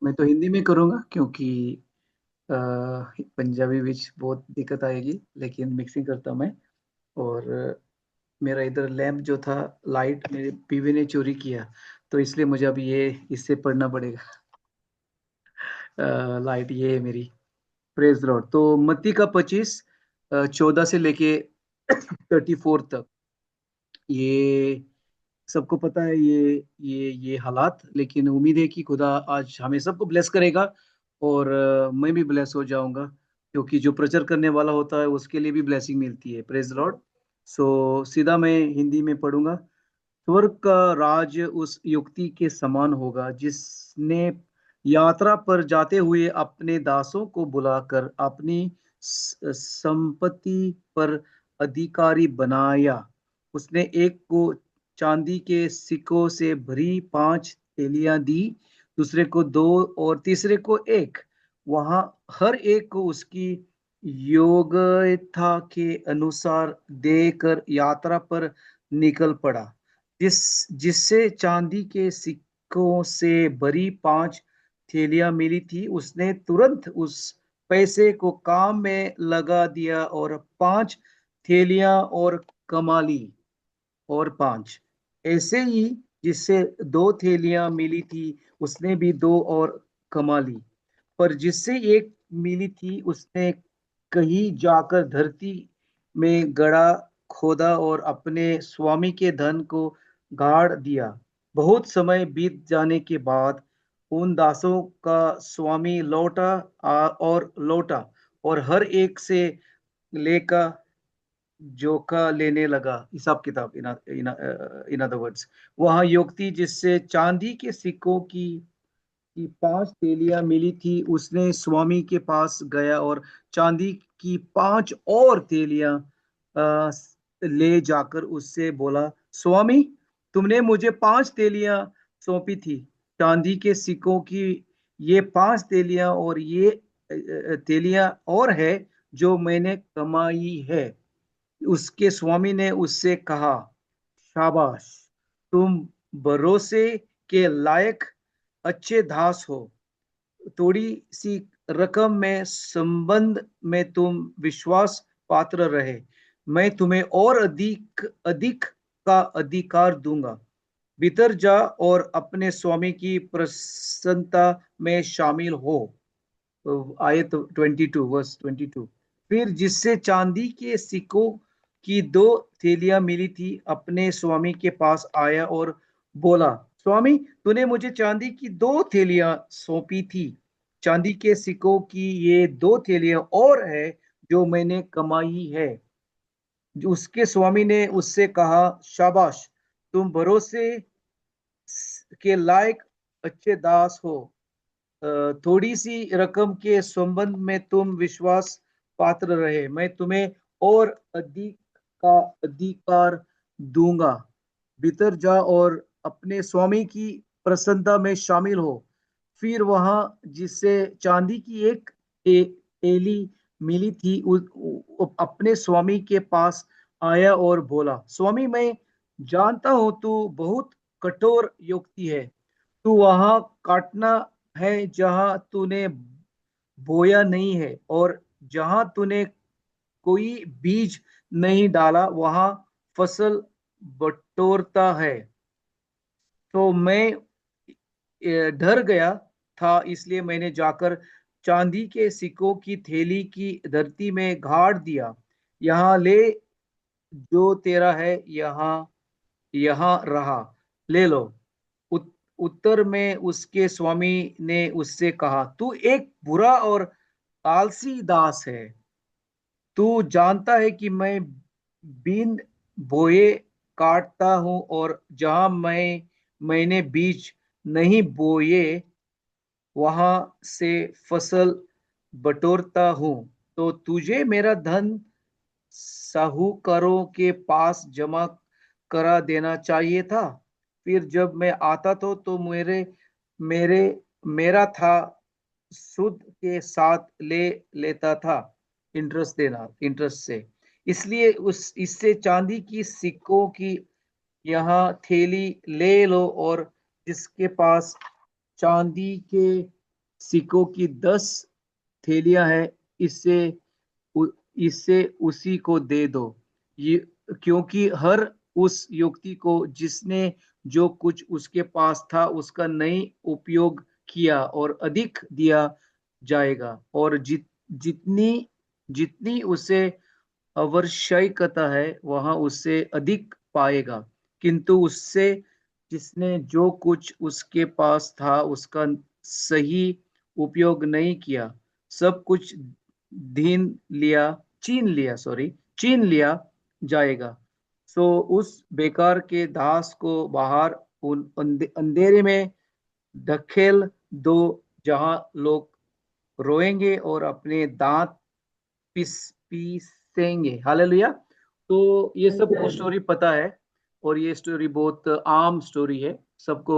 मैं तो हिंदी में करूँगा क्योंकि अ, पंजाबी विच बहुत दिक्कत आएगी, लेकिन मिक्सिंग करता हूँ मैं। और मेरा इधर लैंप जो था, लाइट मेरे बीवी ने चोरी किया, तो इसलिए मुझे अब ये इससे पढ़ना पड़ेगा। लाइट ये है मेरी। Praise Lord. तो मत्ती का 25 14 से लेके 34 तक, ये सबको पता है ये हालात, लेकिन उम्मीद है कि खुदा आज हमें सबको ब्लेस करेगा। और मैं भी ब्लेस हो जाऊंगा, क्योंकि जो प्रचार करने वाला होता है उसके लिए भी ब्लेसिंग मिलती है। Praise Lord. सो सीधा मैं हिंदी में पढ़ूंगा। स्वर्ग का राज उस युक्ति के समान होगा जिसने यात्रा पर जाते हुए अपने दासों को बुलाकर अपनी संपत्ति पर अधिकारी बनाया। उसने एक को चांदी के सिक्कों से भरी 5 थैलियां दी, दूसरे को 2 और तीसरे को 1। वहां हर एक को उसकी योग्यता के अनुसार देकर यात्रा पर निकल पड़ा। जिससे चांदी के सिक्कों से भरी 5 थैलियां मिली थी, उसने तुरंत उस पैसे को काम में लगा दिया और 5 थैलियां और कमा ली। और 5 ऐसे ही जिससे 2 थैलियां मिली थी, उसने भी 2 और कमा ली। पर जिससे एक मिली थी, उसने कहीं जाकर धरती में गड़ा खोदा और अपने स्वामी के धन को गाड़ दिया। बहुत समय बीत जाने के बाद उन दासों का स्वामी लौटा और हर एक से लेकर जोखा लेने लगा। हिसाब किताब, इन अदर वर्ड्स, वहां युक्ति जिससे चांदी के सिक्कों की 5 थैलियां मिली थी, उसने स्वामी के पास गया और चांदी की 5 और थैलियां अ, ले जाकर उससे बोला, स्वामी, तुमने मुझे 5 थैलियां सौंपी थी। चांदी के सिक्कों की ये 5 थैलियां और ये थैलियां और है जो मैंने कमाई है। उसके स्वामी ने उससे कहा, शाबाश, तुम भरोसे के लायक अच्छे दास हो। थोड़ी सी रकम में संबंध में तुम विश्वास पात्र रहे, मैं तुम्हें और अधिक अधिक का अधिकार दूंगा। भीतर जा और अपने स्वामी की प्रसन्नता में शामिल हो। तो आयत 22, वर्स 22। फिर जिससे चांदी के सिक्कों की 2 थैलियां मिली थी, अपने स्वामी के पास आया और बोला, स्वामी, तूने मुझे चांदी की 2 थैलियां सौंपी थी। चांदी के सिक्कों की ये 2 थैलियां और है जो मैंने कमाई है। उसके स्वामी ने उससे कहा, शाबाश, तुम भरोसे के लायक अच्छे दास हो। थोड़ी सी रकम के संबंध में तुम विश्वास पात्र रहे, मैं तुम्हें और अधिक का अधिकार दूंगा। भीतर जा और अपने स्वामी की प्रसन्नता में शामिल हो। फिर वहां जिससे चांदी की एक एली मिली थी, अपने स्वामी के पास आया और बोला, स्वामी, मैं जानता हूं तू बहुत कठोर युक्ति है। तू वहां काटना है जहां तूने बोया नहीं है, और जहां तूने कोई बीज नहीं डाला वहां फसल बटोरता है। तो मैं डर गया था, इसलिए मैंने जाकर चांदी के सिक्कों की थैली की धरती में गाड़ दिया। यहाँ ले, जो तेरा है यहाँ यहाँ रहा, ले लो। उत्तर में उसके स्वामी ने उससे कहा, तू एक बुरा और आलसी दास है। तू जानता है कि मैं बिन बोए काटता हूँ, और जहां मैंने बीज नहीं बोए वहां से फसल बटोरता हूँ। तो तुझे मेरा धन साहूकारों के पास जमा करा देना चाहिए था। फिर जब मैं आता तो मेरे मेरे मेरा था सूद के साथ ले लेता था, इंटरेस्ट से। इसलिए उस इससे चांदी की सिक्कों की यहाँ थैली ले लो, और जिसके पास चांदी के सिक्कों की 10 थैलियां हैं, इससे उ, इससे उसी को दे दो। ये क्योंकि हर उस युक्ति को जिसने जो कुछ उसके पास था उसका नहीं उपयोग किया और अधिक दिया जाएगा, और जितनी जितनी उसे आवश्यकता है वह उससे अधिक पाएगा। किंतु उससे जिसने जो कुछ उसके पास था उसका सही उपयोग नहीं किया, सब कुछ छीन लिया जाएगा। सो उस बेकार के दास को बाहर उन अंधेरे में धकेल दो, जहां लोग रोएंगे और अपने दांत पीसेंगे। हालेलुया। तो ये सबको स्टोरी पता है, और ये स्टोरी बहुत आम स्टोरी है, सबको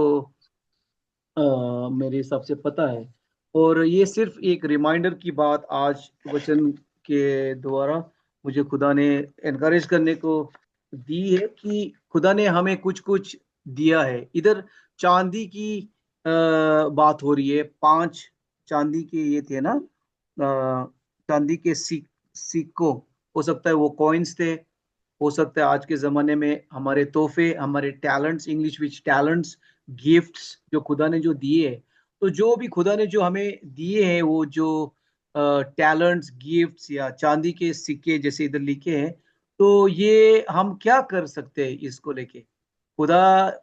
मेरे हिसाब से पता है। और ये सिर्फ एक रिमाइंडर की बात आज वचन के द्वारा मुझे खुदा ने एनकरेज करने को दी है कि खुदा ने हमें कुछ कुछ दिया है। इधर चांदी की बात हो रही है। 5 चांदी के ये थे ना, चांदी के सिक्कों, हो सकता है वो कॉइन्स थे, हो सकता है आज के जमाने में हमारे तोहफे, हमारे टैलेंट्स, इंग्लिश विच टैलेंट्स, गिफ्ट्स जो खुदा ने जो दिए हैं। तो जो भी खुदा ने जो हमें दिए हैं, वो जो टैलेंट्स, गिफ्ट्स या चांदी के सिक्के जैसे इधर लिखे हैं, तो ये हम क्या कर सकते हैं इसको लेके? खुदा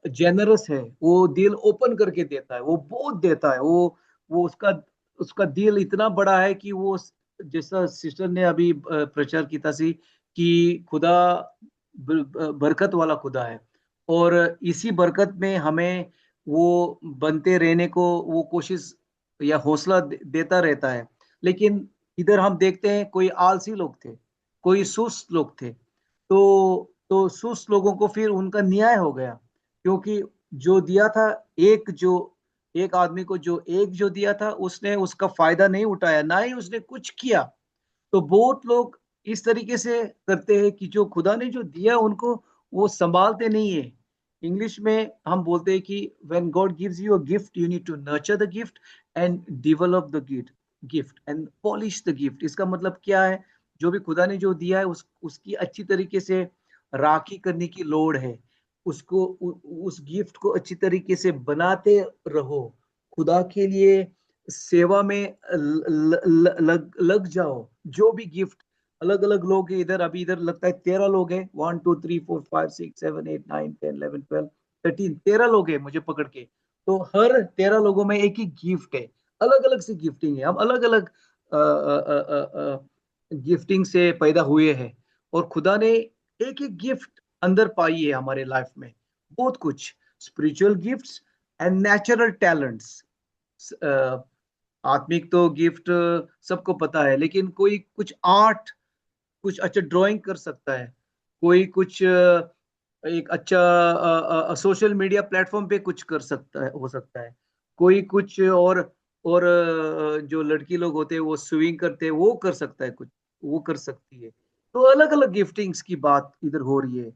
जेनरस है, वो दिल ओपन करके देता है, वो बहुत देता है। वो उसका उसका दिल इतना बड़ा है कि वो, जैसा सिस्टर ने अभी प्रचार किया सी, कि खुदा बरकत वाला खुदा है, और इसी बरकत में हमें वो बनते रहने को वो कोशिश या हौसला देता रहता है। लेकिन इधर हम देखते हैं कोई आलसी लोग थे, कोई सुस्त लोग थे। तो सुस्त लोगों को फिर उनका न्याय हो गया, क्योंकि जो दिया था, एक आदमी को जो एक जो दिया था, उसने उसका फायदा नहीं उठाया, ना ही उसने कुछ किया। तो बहुत लोग इस तरीके से करते हैं कि जो खुदा ने जो दिया उनको वो संभालते नहीं है। इंग्लिश में हम बोलते हैं कि when God gives you a gift you need to nurture the gift and develop the gift and polish the gift. इसका मतलब क्या है? जो भी खुदा ने जो दिया है उसकी अच्छी तरीके से राखी करने की लोड़ है। उसको उस गिफ्ट को अच्छी तरीके से बनाते रहो, खुदा के लिए सेवा में लग जाओ। जो भी गिफ्ट, अलग अलग लोग हैं इधर, अभी इधर लगता है 13 लोग हैं, 1 2 3 4 5 6 7 8 9 10 11 12 13, 13 लोग हैं मुझे पकड़ के। तो हर 13 लोगों में एक ही गिफ्ट है, अलग अलग से गिफ्टिंग है, हम अलग अलग गिफ्टिंग से पैदा हुए हैं। और खुदा ने एक एक गिफ्ट अंदर पाई है हमारे लाइफ में, बहुत कुछ spiritual gifts and natural talents. आत्मिक तो गिफ्ट सबको पता है, लेकिन कोई कुछ आर्ट, कुछ अच्छा ड्राइंग कर सकता है, कोई कुछ एक अच्छा सोशल मीडिया प्लेटफॉर्म पे कुछ कर सकता है, हो सकता है कोई कुछ और जो लड़की लोग होते हैं वो स्विंग करते हैं, वो कर सकता है कुछ, वो कर सकती है। तो अलग अलग गिफ्टिंग्स की बात इधर हो रही है।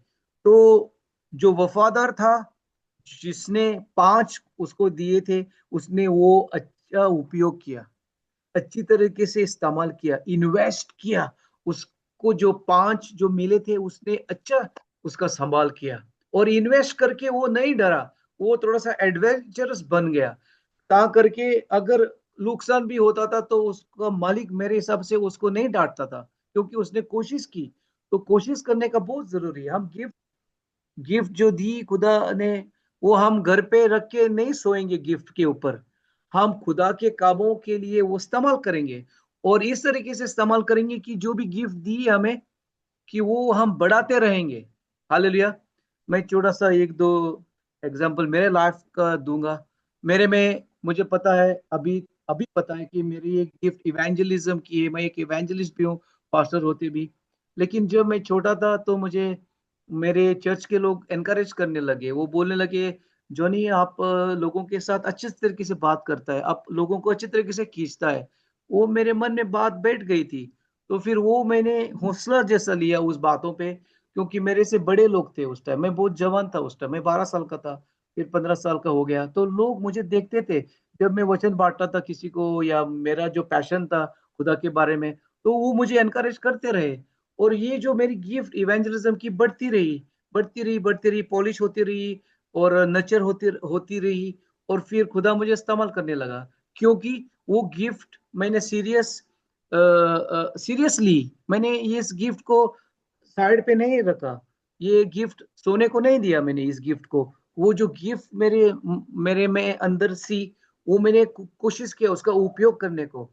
तो जो वफादार था, जिसने 5 उसको दिए थे, उसने वो अच्छा उपयोग किया, अच्छी तरीके से इस्तेमाल किया, इन्वेस्ट किया। उसको जो 5 जो मिले थे उसने अच्छा उसका संभाल किया, और इन्वेस्ट करके वो नहीं डरा, वो थोड़ा सा एडवेंचरस बन गया। ता करके अगर नुकसान भी होता था तो उसका मालिक मेरे हिसाब से उसको नहीं डांटता था, क्योंकि उसने कोशिश की। तो कोशिश करने का बहुत जरूरी है। हम गिफ्ट गिफ्ट जो दी खुदा ने, वो हम घर पे रख के नहीं सोएंगे गिफ्ट के ऊपर, हम खुदा के कामों के लिए वो इस्तेमाल करेंगे, और इस तरीके से इस्तेमाल करेंगे कि जो भी गिफ्ट दी हमें, कि वो हम बढ़ाते रहेंगे। हालेलुया। मैं छोटा सा एक दो एग्जांपल मेरे लाइफ का दूंगा। मेरे में मुझे पता है, अभी अभी पता है कि मेरी एक गिफ्ट इवेंजलिज्म की है, मैं एक इवेंजलिस्ट भी हूँ, पास्टर होते भी। लेकिन जब मैं छोटा था तो मुझे मेरे चर्च के लोग एनकरेज करने लगे, वो बोलने लगे, जॉनी आप लोगों के साथ अच्छे तरीके से बात करता है, आप लोगों को अच्छे तरीके से खींचता है। वो मेरे मन में बात बैठ गई थी। तो फिर वो मैंने हौसला जैसा लिया उस बातों पे, क्योंकि मेरे से बड़े लोग थे उस टाइम, मैं बहुत जवान था उस टाइम, मैं 12 साल का था। फिर 15 साल का हो गया तो लोग मुझे देखते थे जब मैं वचन बांटता था किसी को, या मेरा जो पैशन था खुदा के बारे में, तो वो मुझे एनकरेज करते रहे। और ये जो मेरी गिफ्ट इवेंजलिज्म की बढ़ती रही, बढ़ती रही, बढ़ती रही, पॉलिश होती रही, और नचर होती होती रही। और फिर खुदा मुझे इस्तेमाल करने लगा, क्योंकि वो गिफ्ट मैंने सीरियसली, मैंने इस गिफ्ट को साइड पे नहीं रखा। ये गिफ्ट सोने को नहीं दिया मैंने इस गिफ्ट को। वो जो गिफ्ट मेरे मेरे में अंदर सी, वो मैंने कोशिश किया उसका उपयोग करने को।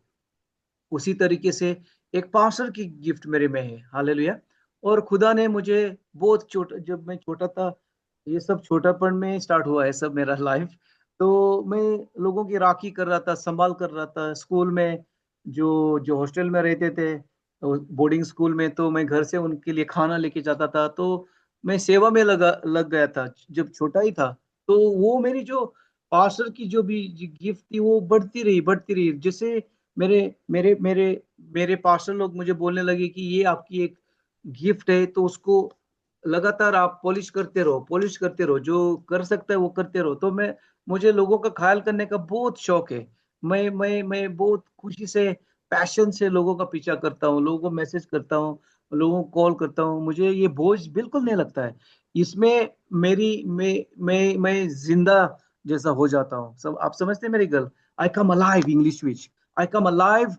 उसी तरीके से एक पास्टर की गिफ्ट मेरे में है, हालेलुया। और खुदा ने मुझे बहुत छोटा, जब मैं छोटा था, ये सब छोटापन में स्टार्ट हुआ है सब मेरा लाइफ। तो मैं लोगों की राखी कर रहा था, संभाल कर रहा था स्कूल में। जो जो हॉस्टल में रहते थे, बोर्डिंग स्कूल में, तो मैं घर से उनके लिए खाना लेके जाता था। तो मैं सेवा में लग गया था जब छोटा ही था। तो वो मेरी जो पास्टर की जो भी गिफ्ट थी वो बढ़ती रही, बढ़ती रही। जैसे मेरे मेरे मेरे मेरे पास्टर लोग मुझे बोलने लगे कि ये आपकी एक गिफ्ट है, तो उसको लगातार आप पॉलिश करते रहो, पॉलिश करते रहो, जो कर सकता है वो करते रहो। तो मैं मुझे लोगों का ख्याल करने का बहुत शौक है। मैं बहुत खुशी से, पैशन से लोगों का पीछा करता हूँ, लोगों को मैसेज करता हूँ, लोगों को कॉल करता हूँ। मुझे ये बोझ बिल्कुल नहीं लगता है। इसमें मेरी मैं जिंदा जैसा हो जाता हूँ। सब आप समझते हैं मेरी गल? I come alive, English which, I come alive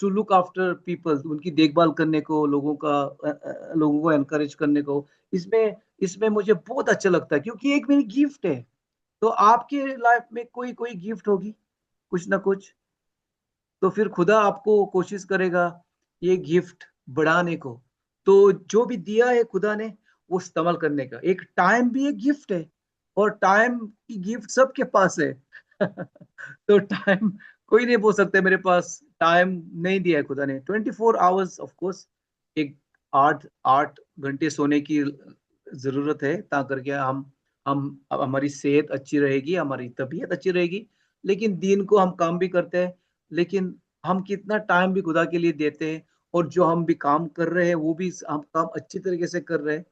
to look after people, उनकी देखभाल करने को, लोगों को एनकरेज करने को। इसमें इसमें मुझे बहुत अच्छा लगता है, क्योंकि एक मेरी गिफ्ट है। तो आपके लाइफ में कोई कोई गिफ्ट होगी, कुछ ना कुछ। तो फिर खुदा आपको कोशिश करेगा ये गिफ्ट बढ़ाने को। तो जो भी दिया है खुदा ने, वो इस्तेमाल करने का। एक टाइम भी एक गिफ्ट है, और टाइम की गिफ्ट सबके पास है। तो टाइम कोई नहीं बोल सकता मेरे पास टाइम नहीं दिया है खुदा ने। 24 आवर्स ऑफ कोर्स, एक 8 8 घंटे सोने की जरूरत है, ता करके हम हमारी सेहत अच्छी रहेगी, हमारी तबीयत अच्छी रहेगी। लेकिन दिन को हम काम भी करते हैं, लेकिन हम कितना टाइम भी खुदा के लिए देते हैं। और जो हम भी काम कर रहे हैं वो भी हम काम अच्छी तरीके से कर रहे हैं।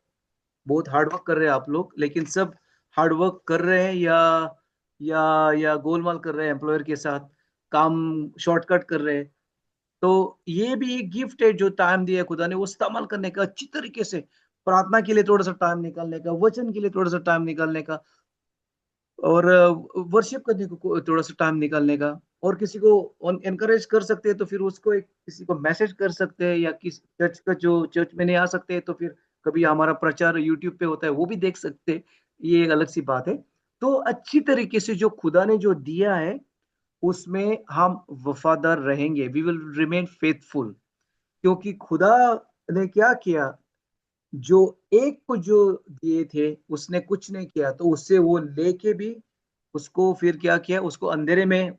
बहुत हार्डवर्क कर रहे हैं आप लोग, लेकिन सब हार्डवर्क कर रहे हैं या गोलमाल कर रहे हैं एम्प्लॉयर के साथ, काम शॉर्टकट कर रहे हैं। तो ये भी एक गिफ्ट है जो टाइम दिया है खुदा ने, वो इस्तेमाल करने का अच्छी तरीके से। प्रार्थना के लिए थोड़ा सा टाइम निकालने का, वचन के लिए थोड़ा सा टाइम निकालने का, और वर्शिप करने को थोड़ा सा टाइम निकालने का। और किसी को एनकरेज कर सकते हैं तो फिर उसको एक किसी को मैसेज कर सकते हैं, या किस चर्च का जो चर्च में नहीं आ सकते हैं तो फिर कभी हमारा प्रचार यूट्यूब पे होता है वो भी देख सकते हैं। ये एक अलग सी बात है। तो अच्छी तरीके से जो खुदा ने जो दिया है उसमें हम वफादार रहेंगे, वी विल रिमेन फेथफुल। क्योंकि खुदा ने क्या किया, जो एक को जो दिए थे उसने कुछ नहीं किया, तो उससे वो लेके भी उसको फिर क्या किया, उसको अंधेरे में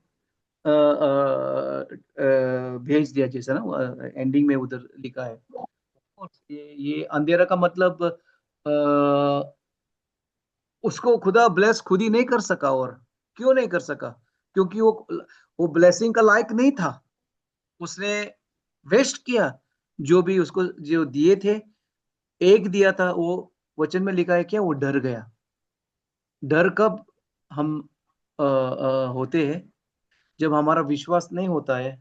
भेज दिया, जैसा ना एंडिंग में उधर लिखा है। ये अंधेरा का मतलब उसको खुदा ब्लेस खुद ही नहीं कर सका। और क्यों नहीं कर सका? क्योंकि वो ब्लेसिंग का लायक नहीं था। उसने वेस्ट किया जो भी उसको जो दिए थे। एक दिया था वो, वचन में लिखा है क्या, वो डर गया। डर कब हम होते हैं? जब हमारा विश्वास नहीं होता है,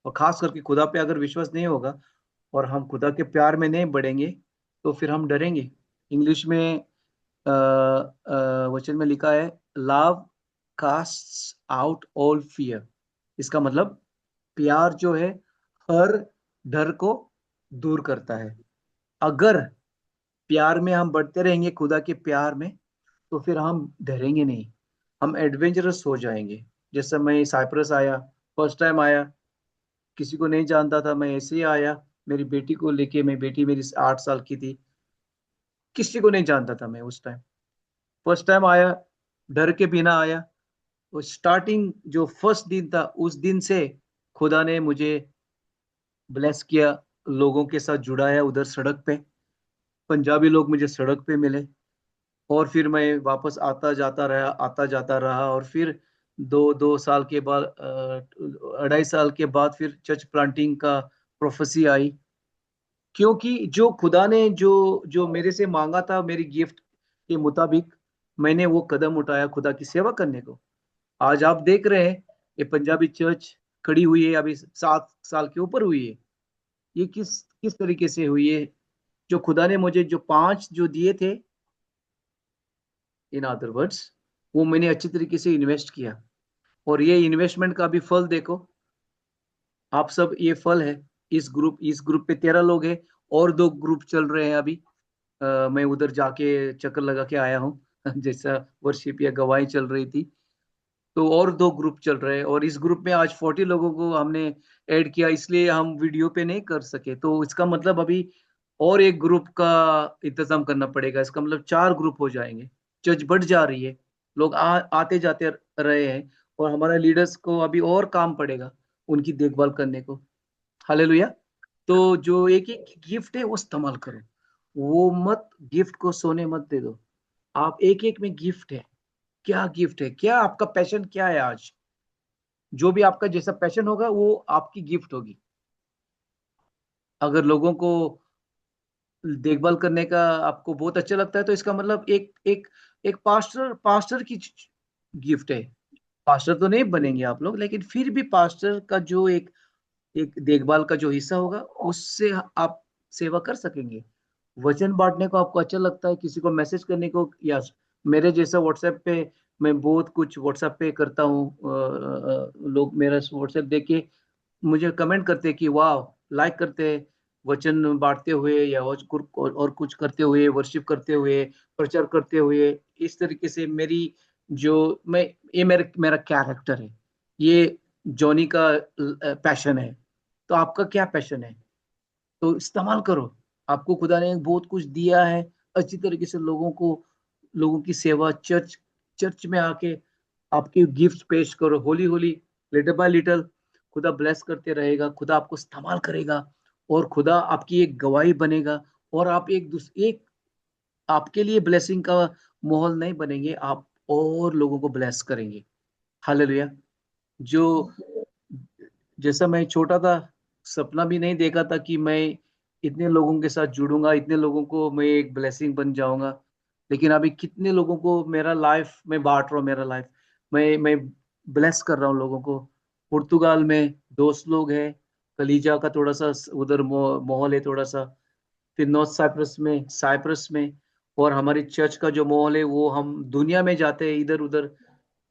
और खास करके खुदा पे अगर विश्वास नहीं होगा और हम खुदा के प्यार में नहीं बढ़ेंगे, तो फिर हम डरेंगे। इंग्लिश में वचन में लिखा है, love castes out all fear. इसका मतलब प्यार जो है हर डर को दूर करता है। अगर प्यार में हम बढ़ते रहेंगे, खुदा के प्यार में, तो फिर हम डरेंगे नहीं, हम एडवेंचरस हो जाएंगे। जैसे मैं साइप्रस आया, फर्स्ट टाइम आया, किसी को नहीं जानता था, मैं ऐसे ही आया मेरी बेटी को लेके। मैं बेटी मेरी 8 साल की थी, किसी को नहीं जानता था मैं उस टाइम। फर्स्ट टाइम आया, डर के बिना आया। वो स्टार्टिंग जो फर्स्ट दिन था, उस दिन से खुदा ने मुझे ब्लेस किया, लोगों के साथ जुड़ाया उधर सड़क पे। पंजाबी लोग मुझे सड़क पे मिले, और फिर मैं वापस आता जाता रहा, आता जाता रहा। और फिर 2 2 साल के बाद, 2.5 साल के बाद फिर चर्च प्लांटिंग का प्रोफेसी आई। क्योंकि जो खुदा ने जो जो मेरे से मांगा था मेरी गिफ्ट के मुताबिक, मैंने वो कदम उठाया खुदा की सेवा करने को। आज आप देख रहे हैं ये पंजाबी चर्च खड़ी हुई है, अभी 7 साल के ऊपर हुई है। ये किस किस तरीके से हुई है? जो खुदा ने मुझे जो 5 जो दिए थे, इन अदर वर्ड्स, वो मैंने अच्छी तरीके से इन्वेस्ट किया। और ये इन्वेस्टमेंट का भी फल देखो, आप सब, ये फल है। इस ग्रुप पे 13 लोग हैं, और 2 ग्रुप चल रहे हैं अभी। मैं उधर जाके चक्कर लगा के आया हूँ जैसा वर्शिप या गवाही चल रही थी। तो और 2 ग्रुप चल रहे हैं, और इस ग्रुप में आज 40 लोगों को हमने ऐड किया, इसलिए हम वीडियो पे नहीं कर सके। तो इसका मतलब अभी और एक ग्रुप का इंतजाम करना पड़ेगा। इसका मतलब 4 ग्रुप हो जाएंगे। चर्च बढ़ जा रही है, लोग आते जाते रहे हैं, और हमारे लीडर्स को अभी और काम पड़ेगा उनकी देखभाल करने को। हालेलुया। तो जो एक एक गिफ्ट है वो इस्तेमाल करो। वो मत, गिफ्ट को सोने मत दे दो। आप एक एक में गिफ्ट है। क्या गिफ्ट है, क्या आपका पैशन क्या है आज? जो भी आपका जैसा पैशन होगा वो आपकी गिफ्ट होगी। अगर लोगों को देखभाल करने का आपको बहुत अच्छा लगता है, तो इसका मतलब एक एक एक पास्टर पास्टर की गिफ्ट है। पास्टर तो नहीं बनेंगे आप लोग, लेकिन फिर भी पास्टर का जो एक एक देखभाल का जो हिस्सा होगा, उससे आप सेवा कर सकेंगे। वचन बांटने को आपको अच्छा लगता है, किसी को मैसेज करने को, या मेरे जैसा व्हाट्सएप पे, मैं बहुत कुछ व्हाट्सएप पे करता हूँ। लोग मेरा व्हाट्सएप देख के मुझे कमेंट करते हैं कि वाह, लाइक करते हैं वचन बांटते हुए, या और कुछ करते हुए, वर्शिप करते हुए, प्रचार करते हुए। इस तरीके से मेरी जो मैं ये मेरा मेरा कैरेक्टर है। ये जॉनी का पैशन है। तो आपका क्या पैशन है? तो इस्तेमाल करो। आपको खुदा ने बहुत कुछ दिया है, अच्छी तरीके से लोगों की सेवा, चर्च में आके आपके गिफ्ट पेश करो। Holi Holi, little bye little खुदा ब्लेस करते रहेगा, खुदा आपको इस्तेमाल करेगा, और खुदा आपकी एक गवाही बनेगा। और आप एक आपके लिए ब्लेसिंग का माहौल नहीं बनेंगे, आप और लोगों को ब्लेस करेंगे। हालेलुया। जो जैसा मैं छोटा था, सपना भी नहीं देखा था कि मैं इतने लोगों के साथ जुड़ूंगा, इतने लोगों को मैं एक ब्लेसिंग बन जाऊंगा। लेकिन अभी कितने लोगों को मेरा लाइफ में बांट रहा हूँ, मेरा लाइफ मैं ब्लेस कर रहा हूँ लोगों को। पुर्तगाल में दोस्त लोग हैं, कलीजा का थोड़ा सा उधर माहौल है थोड़ा सा। फिर नॉर्थ साइप्रस में और हमारी चर्च का जो माहौल है, वो हम दुनिया में जाते हैं इधर उधर।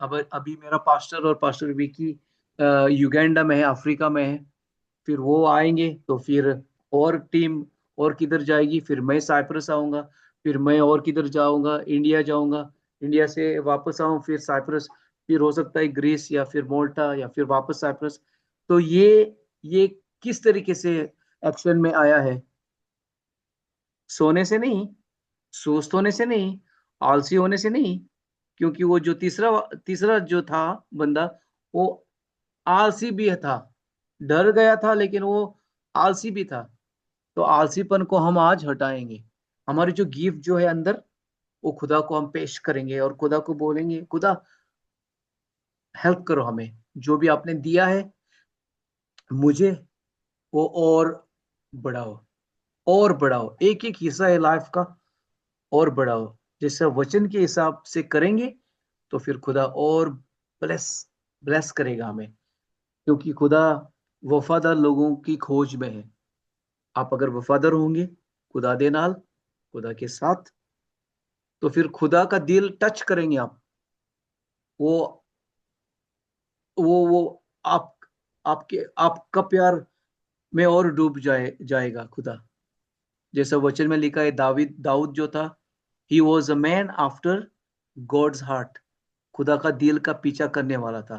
अब अभी मेरा पास्टर और पास्टर विकी युगांडा में है, अफ्रीका में है। फिर वो आएंगे तो फिर और टीम और किधर जाएगी, फिर मैं साइप्रस आऊंगा, फिर मैं और किधर जाऊंगा, इंडिया जाऊंगा, इंडिया से वापस आऊं फिर साइप्रस, फिर हो सकता है ग्रीस या फिर मोल्टा या फिर वापस साइप्रस। तो ये किस तरीके से एक्शन में आया है? सोने से नहीं, सुस्त होने से नहीं, आलसी होने से नहीं। क्योंकि वो जो तीसरा तीसरा जो था बंदा, वो आलसी भी था, डर गया था, लेकिन वो आलसी भी था। तो आलसीपन को हम आज हटाएंगे। हमारी जो गिफ्ट जो है अंदर, वो खुदा को हम पेश करेंगे, और खुदा को बोलेंगे, खुदा हेल्प करो हमें, जो भी आपने दिया है मुझे, वो और बढ़ाओ, और बढ़ाओ। एक एक हिस्सा है लाइफ का, और बढ़ाओ। जैसे वचन के हिसाब से करेंगे, तो फिर खुदा और ब्लेस ब्लेस करेगा हमें। क्योंकि खुदा वफादार लोगों की खोज में है। आप अगर वफादार होंगे खुदा दे नाल, खुदा के साथ, तो फिर खुदा का दिल टच करेंगे आप। वो वो आप आपके आपका प्यार में और डूब जाएगा खुदा। जैसा वचन में लिखा है, दाऊद जो था, he was a man after God's heart. खुदा का दिल का पीछा करने वाला था।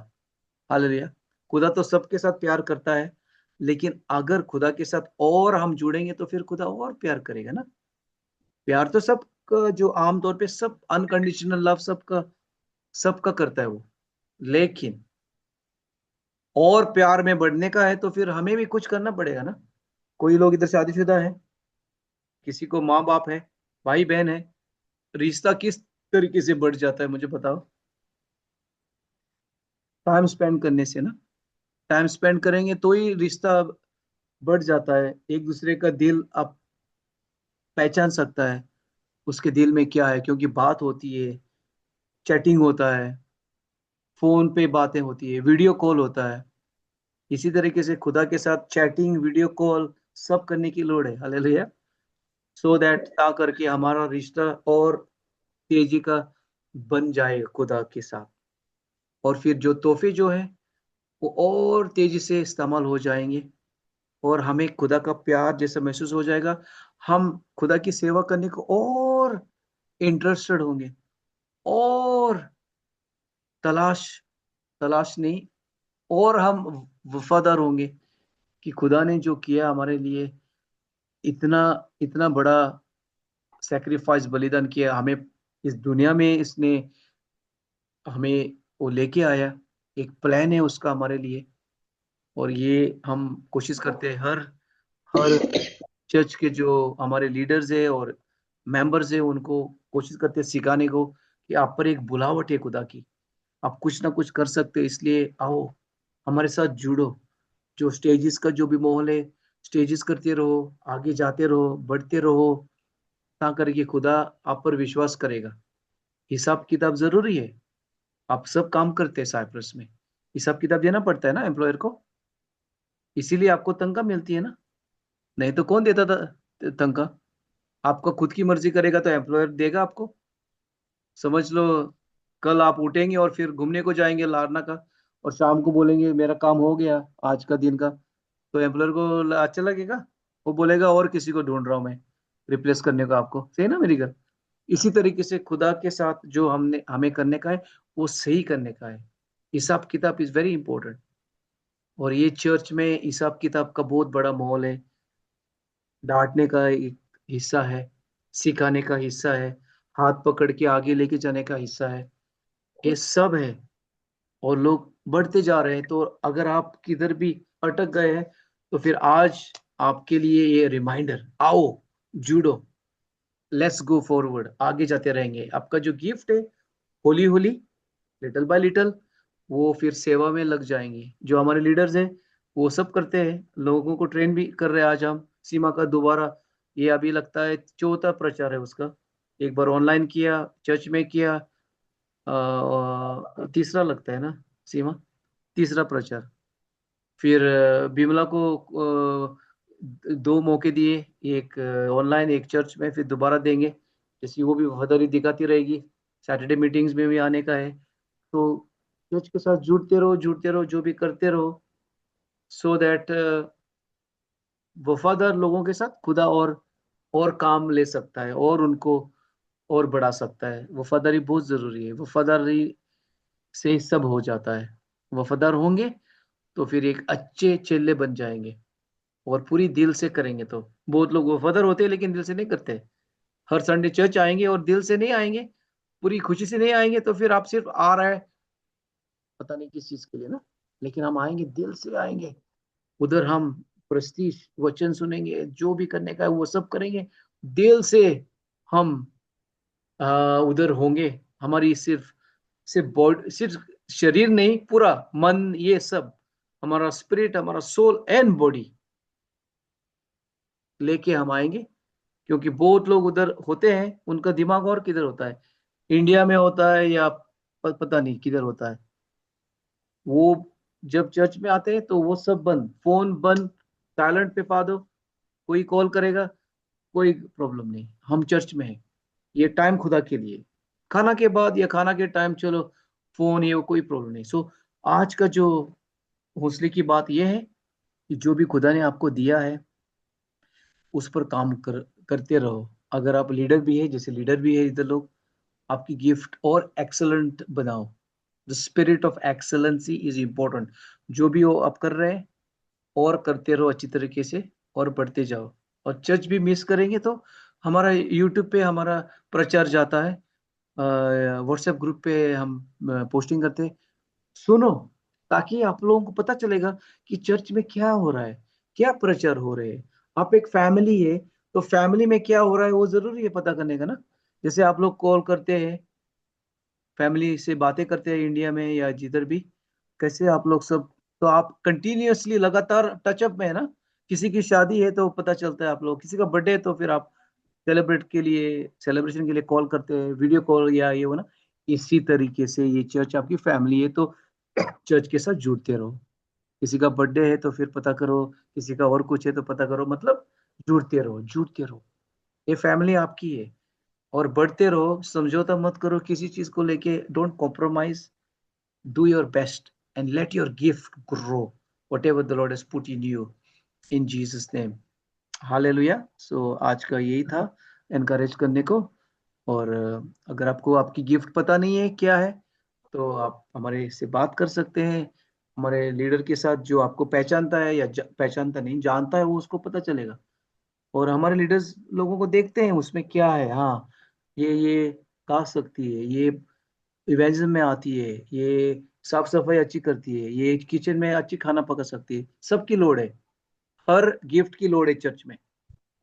हालेलुया। खुदा तो सबके साथ प्यार करता है, लेकिन अगर खुदा के साथ और हम जुड़ेंगे, तो फिर खुदा और प्यार करेगा ना। प्यार तो सबका, जो आमतौर पे सब अनकंडीशनल लव सबका सबका करता है वो। लेकिन और प्यार में बढ़ने का है, तो फिर हमें भी कुछ करना पड़ेगा ना। कोई लोग इधर शादीशुदा है, किसी को माँ बाप है, भाई बहन है। रिश्ता किस तरीके से बढ़ जाता है मुझे बताओ? टाइम स्पेंड करने से ना। टाइम स्पेंड करेंगे तो ही रिश्ता बढ़ जाता है। एक दूसरे का दिल आप पहचान सकता है, उसके दिल में क्या है, क्योंकि बात होती है, चैटिंग होता है, फोन पे बातें होती है, वीडियो कॉल होता है। इसी तरीके से खुदा के साथ चैटिंग, वीडियो कॉल सब करने की लोड़ है। हालेलुया। सो दैट ता करके हमारा रिश्ता और तेजी का बन जाए खुदा के साथ। और फिर जो तोहफे जो है वो और तेजी से इस्तेमाल हो जाएंगे, और हमें खुदा का प्यार जैसा महसूस हो जाएगा। हम खुदा की सेवा करने को और इंटरेस्टेड होंगे, और तलाश तलाश नहीं, और हम वफादार होंगे कि खुदा ने जो किया हमारे लिए, इतना इतना बड़ा सेक्रीफाइस, बलिदान किया हमें इस दुनिया में, इसने हमें वो लेके आया। एक प्लान है उसका हमारे लिए। और ये हम कोशिश करते हैं हर हर चर्च के जो हमारे लीडर्स है और मेंबर्स है उनको कोशिश करते हैं सिखाने को कि आप पर एक बुलावट है खुदा की, आप कुछ ना कुछ कर सकते हैं, इसलिए आओ हमारे साथ जुड़ो। जो स्टेजेस का जो भी माहौल है, स्टेजेस करते रहो, आगे जाते रहो, बढ़ते रहो, ता करके खुदा आप पर विश्वास करेगा। हिसाब किताब जरूरी है। आप सब काम करते हैं साइप्रस में, हिसाब किताब देना पड़ता है ना एम्प्लॉयर को, इसीलिए आपको तनख्वाह मिलती है ना। नहीं तो कौन देता था तनख्वाह? आपका खुद की मर्जी करेगा तो एम्प्लॉयर देगा आपको। समझ लो, कल आप उठेंगे और फिर घूमने को जाएंगे लारना का, और शाम को बोलेंगे मेरा काम हो गया आज का दिन का, तो एम्प्लॉयर को अच्छा लगेगा? वो बोलेगा और किसी को ढूंढ रहा हूं मैं रिप्लेस करने को आपको। सही ना मेरी गल? इसी तरीके से खुदा के साथ जो हमने हमें करने का है वो सही करने का है। हिसाब किताब इज वेरी इंपॉर्टेंट। और ये चर्च में हिसाब किताब का बहुत बड़ा माहौल है। डांटने का एक हिस्सा है, सिखाने का हिस्सा है, हाथ पकड़ के आगे लेके जाने का हिस्सा है, ये सब है। और लोग बढ़ते जा रहे हैं। तो अगर आप किधर भी अटक गए हैं तो फिर आज आपके लिए ये रिमाइंडर, आओ जुड़ो, लेट्स गो फॉरवर्ड, आगे जाते रहेंगे। आपका जो गिफ्ट है, Holi Holi, little bye little, वो फिर सेवा में लग जाएंगे। जो हमारे लीडर्स हैं वो सब करते हैं, लोगों को ट्रेन भी कर रहे हैं। आज हम सीमा का दोबारा, ये अभी लगता है चौथा प्रचार है उसका। एक बार ऑनलाइन किया, चर्च में किया, तीसरा लगता है ना सीमा, तीसरा प्रचार। फिर बिमला को दो मौके दिए, एक ऑनलाइन एक चर्च में, फिर दोबारा देंगे। जैसे वो भी वफादारी दिखाती रहेगी, सैटरडे मीटिंग्स में भी आने का है। तो चर्च के साथ जुड़ते रहो, जुड़ते रहो, जो भी करते रहो, सो दैट वफादार लोगों के साथ खुदा और काम ले सकता है, और उनको और बढ़ा सकता है। वफादारी बहुत जरूरी है। वफादारी से ही सब हो जाता है। वफादार होंगे तो फिर एक अच्छे चेले बन जाएंगे, और पूरी दिल से करेंगे। तो बहुत लोग वफादार होते हैं लेकिन दिल से नहीं करते। हर संडे चर्च आएंगे और दिल से नहीं आएंगे, पूरी खुशी से नहीं आएंगे, तो फिर आप सिर्फ आ रहा है पता नहीं किस चीज के लिए ना। लेकिन हम आएंगे, दिल से आएंगे, उधर हम प्रस्तीश वचन सुनेंगे, जो भी करने का है वो सब करेंगे दिल से। हम उधर होंगे। हमारी सिर्फ बॉडी, सिर्फ शरीर नहीं, पूरा मन, ये सब, हमारा स्पिरिट, हमारा सोल एंड बॉडी लेके हम आएंगे। क्योंकि बहुत लोग उधर होते हैं, उनका दिमाग और किधर होता है, इंडिया में होता है या पता नहीं किधर होता है। वो जब चर्च में आते हैं तो वो सब बंद, फोन बंद, साइलेंट पे पा दो। कोई कॉल करेगा, कोई प्रॉब्लम नहीं, हम चर्च में हैं। ये टाइम खुदा के लिए, खाना के बाद या खाना के टाइम चलो फोन, ये कोई प्रॉब्लम नहीं। सो आज का जो हौसले की बात यह है कि जो भी खुदा ने आपको दिया है उस पर काम करते रहो। अगर आप लीडर भी है, जैसे लीडर भी है इधर लोग, आपकी गिफ्ट और एक्सलेंट बनाओ। The spirit of excellency is important. जो भी हो आप कर रहे हैं, और करते रहो अच्छी तरीके से, और बढ़ते जाओ। और चर्च भी मिस करेंगे तो हमारा यूट्यूब पे हमारा प्रचार जाता है, व्हाट्सएप ग्रुप पे हम पोस्टिंग करते हैं, सुनो, ताकि आप लोगों को पता चलेगा कि चर्च में क्या हो रहा है, क्या प्रचार हो रहे हैं। आप एक फैमिली है, तो फैमिली में क्या हो रहा है वो जरूरी है पता करने का ना। जैसे आप लोग कॉल करते हैं, फैमिली से बातें करते हैं इंडिया में या जिधर भी, कैसे आप लोग सब, तो आप कंटिन्यूअसली लगातार टचअप में है ना। किसी की शादी है तो पता चलता है आप लोग, किसी का बर्थडे है तो फिर आप सेलिब्रेशन के लिए कॉल करते हैं, वीडियो कॉल या ये वो ना। इसी तरीके से ये चर्च आपकी फैमिली है, तो चर्च के साथ जुड़ते रहो। किसी का बर्थडे है तो फिर पता करो, किसी का और कुछ है तो पता करो, मतलब जुड़ते रहो, जुड़ते रहो। ये फैमिली आपकी है। और बढ़ते रहो, समझौता मत करो किसी चीज को लेके, don't compromise, do your best and let your gift grow, whatever the Lord has put in you, in Jesus name, hallelujah. So आज का यही था, एनकरेज करने को। और अगर आपको आपकी गिफ्ट पता नहीं है क्या है, तो आप हमारे से बात कर सकते हैं, हमारे लीडर के साथ, जो आपको पहचानता है या पहचानता नहीं, जानता है, वो उसको पता चलेगा। और हमारे लीडर्स लोगों को देखते हैं उसमें क्या है, हाँ ये गा सकती है, ये इवेंजलिज्म में आती है, ये साफ सफाई अच्छी करती है, ये किचन में अच्छी खाना पका सकती है। सबकी लोड़ है, हर गिफ्ट की लोड़ है चर्च में।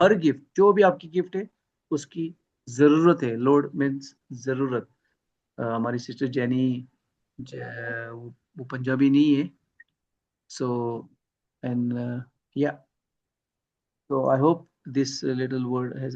हर गिफ्ट, जो भी आपकी गिफ्ट है उसकी जरूरत है। लोड मीन्स जरूरत। हमारी सिस्टर जेनी, वो पंजाबी नहीं है। सो एंड या, so I hope this little word has